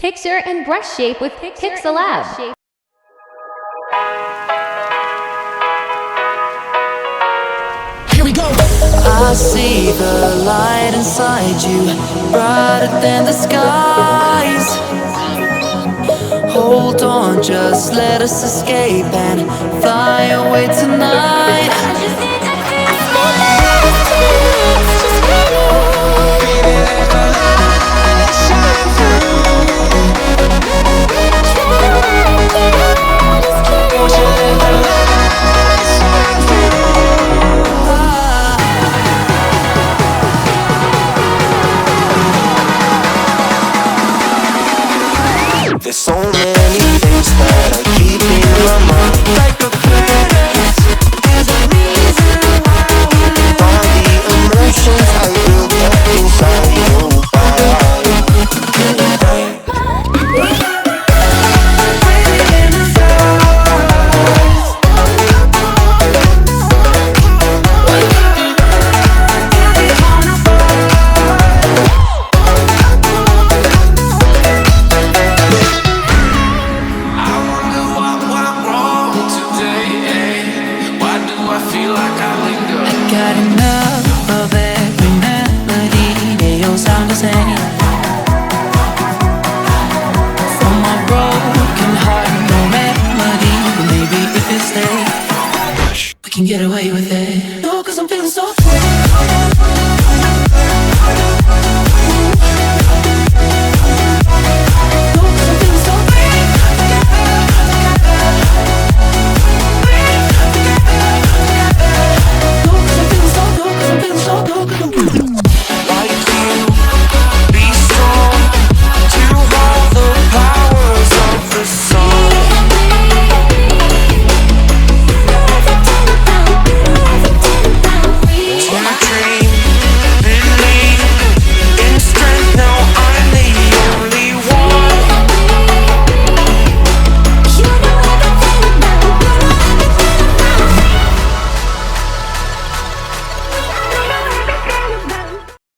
Picture and brush shape with Pixellab. Here we go. I see the light inside you, brighter than the skies. Hold on, just let us escape and fly away tonight. There's so many things that I